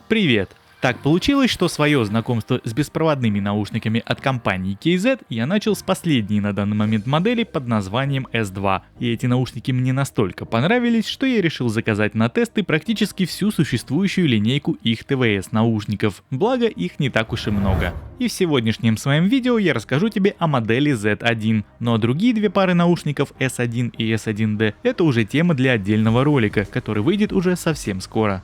Привет! Так получилось, что свое знакомство с беспроводными наушниками от компании KZ я начал с последней на данный момент модели под названием S2. И эти наушники мне настолько понравились, что я решил заказать на тесты практически всю существующую линейку их ТВС наушников. Благо их не так уж и много. И в сегодняшнем своем видео я расскажу тебе о модели Z1. Ну а другие две пары наушников S1 и S1D это уже тема для отдельного ролика, который выйдет уже совсем скоро.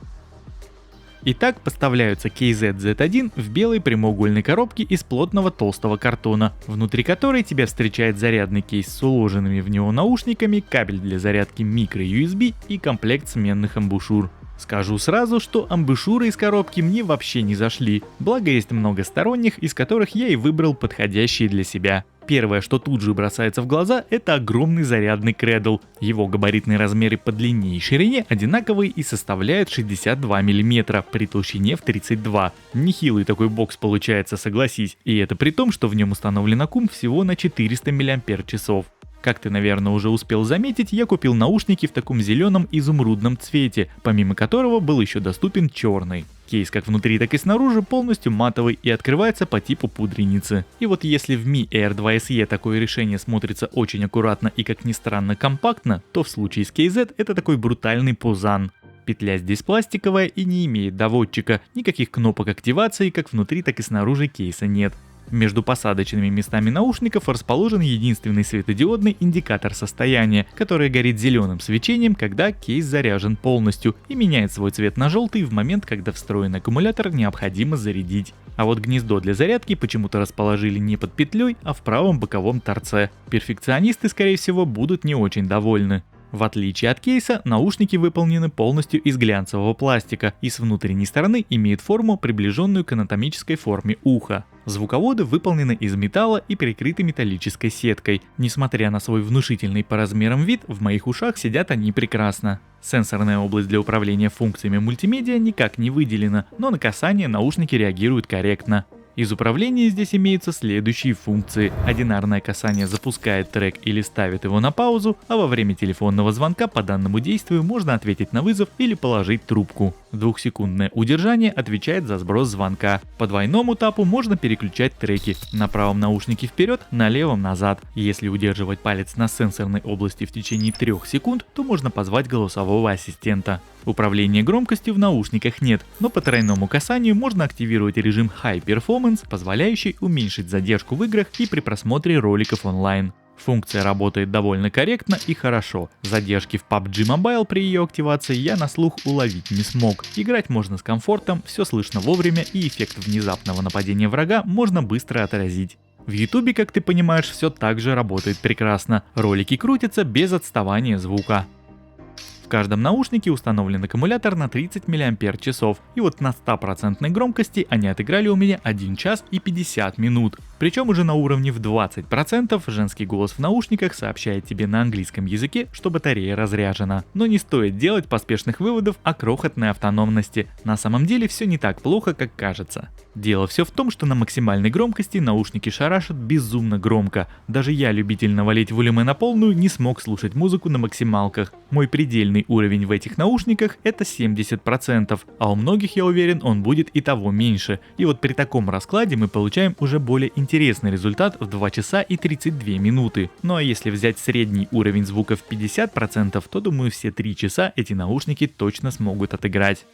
Итак, поставляются KZ Z1 в белой прямоугольной коробке из плотного толстого картона, внутри которой тебя встречает зарядный кейс с уложенными в него наушниками, кабель для зарядки micro-USB и комплект сменных амбушюр. Скажу сразу, что амбушюры из коробки мне вообще не зашли, благо есть много сторонних, из которых я и выбрал подходящие для себя. Первое, что тут же бросается в глаза, это огромный зарядный кредл. Его габаритные размеры по длине и ширине одинаковые и составляют 62 мм при толщине в 32. Нехилый такой бокс получается, согласись. И это при том, что в нем установлен аккум всего на 400 мАч. Как ты, наверное, уже успел заметить, я купил наушники в таком зеленом изумрудном цвете, помимо которого был еще доступен черный. Кейс как внутри, так и снаружи полностью матовый и открывается по типу пудреницы. И вот если в Mi Air 2 SE такое решение смотрится очень аккуратно и, как ни странно, компактно, то в случае с KZ это такой брутальный пузан. Петля здесь пластиковая и не имеет доводчика, никаких кнопок активации как внутри, так и снаружи кейса нет. Между посадочными местами наушников расположен единственный светодиодный индикатор состояния, который горит зеленым свечением, когда кейс заряжен полностью и меняет свой цвет на желтый в момент, когда встроенный аккумулятор необходимо зарядить. А вот гнездо для зарядки почему-то расположили не под петлей, а в правом боковом торце. Перфекционисты, скорее всего, будут не очень довольны. В отличие от кейса, наушники выполнены полностью из глянцевого пластика и с внутренней стороны имеют форму, приближенную к анатомической форме уха. Звуководы выполнены из металла и прикрыты металлической сеткой. Несмотря на свой внушительный по размерам вид, в моих ушах сидят они прекрасно. Сенсорная область для управления функциями мультимедиа никак не выделена, но на касание наушники реагируют корректно. Из управления здесь имеются следующие функции. Одинарное касание запускает трек или ставит его на паузу, а во время телефонного звонка по данному действию можно ответить на вызов или положить трубку. Двухсекундное удержание отвечает за сброс звонка. По двойному тапу можно переключать треки. На правом наушнике вперед, на левом назад. Если удерживать палец на сенсорной области в течение 3 секунд, то можно позвать голосового ассистента. Управления громкостью в наушниках нет, но по тройному касанию можно активировать режим High Performance, позволяющий уменьшить задержку в играх и при просмотре роликов онлайн. Функция работает довольно корректно и хорошо. Задержки в PUBG Mobile при ее активации я на слух уловить не смог. Играть можно с комфортом, все слышно вовремя и эффект внезапного нападения врага можно быстро отразить. В YouTube, как ты понимаешь, все так же работает прекрасно. Ролики крутятся без отставания звука. В каждом наушнике установлен аккумулятор на 30 мАч, и вот на 100% громкости они отыграли у меня 1 час и 50 минут. Причем уже на уровне в 20% женский голос в наушниках сообщает тебе на английском языке, что батарея разряжена. Но не стоит делать поспешных выводов о крохотной автономности. На самом деле все не так плохо, как кажется. Дело все в том, что на максимальной громкости наушники шарашат безумно громко. Даже я, любитель навалить волюме на полную, не смог слушать музыку на максималках. Мой предельный уровень в этих наушниках это 70%, а у многих, я уверен, он будет и того меньше. И вот при таком раскладе мы получаем уже более интересный результат в 2 часа и 32 минуты. Ну а если взять средний уровень звука в 50%, то думаю все 3 часа эти наушники точно смогут отыграть.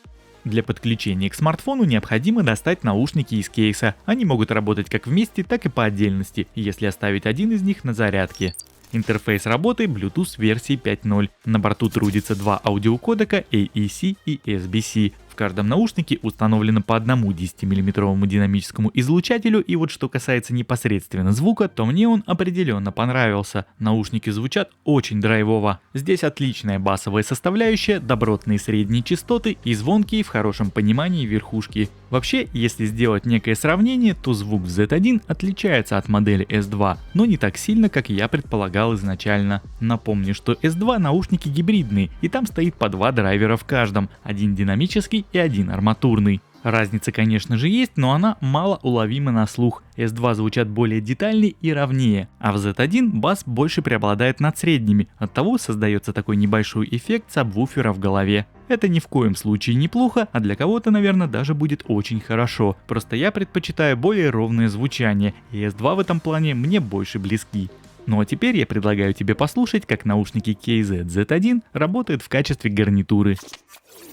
Для подключения к смартфону необходимо достать наушники из кейса. Они могут работать как вместе, так и по отдельности, если оставить один из них на зарядке. Интерфейс работы Bluetooth версии 5.0. На борту трудится 2 аудиокодека AEC и SBC. В каждом наушнике установлено по одному 10-мм динамическому излучателю, и вот что касается непосредственно звука, то мне он определенно понравился. Наушники звучат очень драйвово. Здесь отличная басовая составляющая, добротные средние частоты и звонкие в хорошем понимании верхушки. Вообще, если сделать некое сравнение, то звук в Z1 отличается от модели S2, но не так сильно, как я предполагал изначально. Напомню, что S2 наушники гибридные, и там стоит по 2 драйвера в каждом, один динамический и один арматурный. Разница, конечно же, есть, но она мало уловима на слух. S2 звучат более детальнее и ровнее, а в Z1 бас больше преобладает над средними, оттого создается такой небольшой эффект сабвуфера в голове. Это ни в коем случае не плохо, а для кого-то, наверное, даже будет очень хорошо. Просто я предпочитаю более ровное звучание, и S2 в этом плане мне больше близки. Ну а теперь я предлагаю тебе послушать, как наушники KZ Z1 работают в качестве гарнитуры.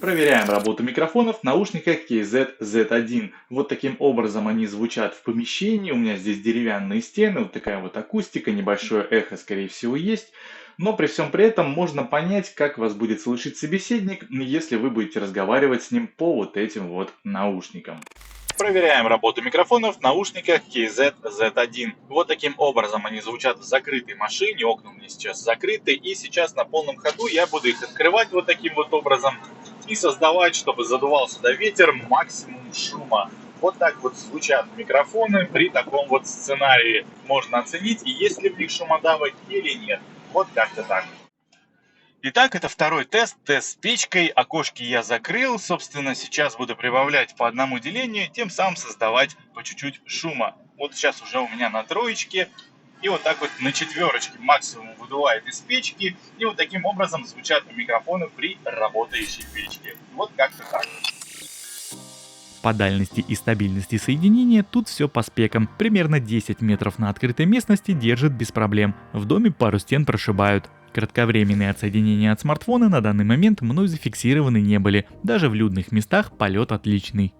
Проверяем работу микрофонов в наушниках KZ Z1. Вот таким образом они звучат в помещении. У меня здесь деревянные стены, вот такая вот акустика, небольшое эхо, скорее всего, есть. Но при всем при этом можно понять, как вас будет слышать собеседник, если вы будете разговаривать с ним по вот этим вот наушникам. Проверяем работу микрофонов в наушниках KZ Z1. Вот таким образом они звучат в закрытой машине, окна у меня сейчас закрыты, и сейчас на полном ходу я буду их открывать вот таким вот образом и создавать, чтобы задувал сюда ветер, максимум шума. Вот так вот звучат микрофоны при таком вот сценарии. Можно оценить, есть ли в них шумодавы или нет. Вот как-то так. Итак, это второй тест с печкой. Окошки я закрыл. Собственно, сейчас буду прибавлять по одному делению, тем самым создавать по чуть-чуть шума. Вот сейчас уже у меня на троечке. И вот так вот на четверочке максимум выдувает из печки. И вот таким образом звучат микрофоны при работающей печке. Вот как-то так. По дальности и стабильности соединения тут все по спекам. Примерно 10 метров на открытой местности держит без проблем. В доме пару стен прошибают. Кратковременные отсоединения от смартфона на данный момент мной зафиксированы не были. Даже в людных местах полет отличный.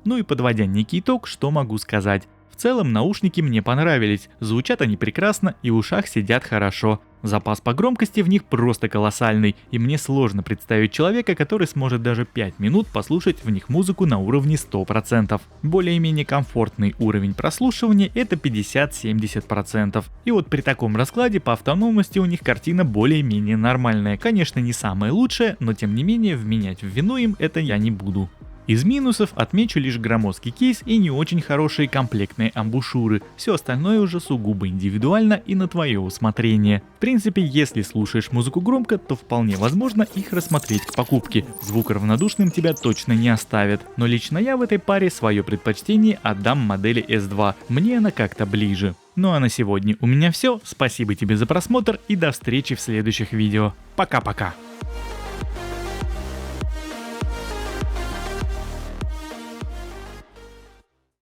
Ну и подводя некий итог, что могу сказать. В целом наушники мне понравились, звучат они прекрасно и в ушах сидят хорошо. Запас по громкости в них просто колоссальный, и мне сложно представить человека, который сможет даже 5 минут послушать в них музыку на уровне 100%. Более-менее комфортный уровень прослушивания это 50-70%. И вот при таком раскладе по автономности у них картина более-менее нормальная. Конечно, не самая лучшая, но тем не менее вменять в вину им это я не буду. Из минусов отмечу лишь громоздкий кейс и не очень хорошие комплектные амбушюры. Все остальное уже сугубо индивидуально и на твое усмотрение. В принципе, если слушаешь музыку громко, то вполне возможно их рассмотреть к покупке. Звук равнодушным тебя точно не оставит. Но лично я в этой паре свое предпочтение отдам модели S2. Мне она как-то ближе. Ну а на сегодня у меня все. Спасибо тебе за просмотр и до встречи в следующих видео. Пока-пока.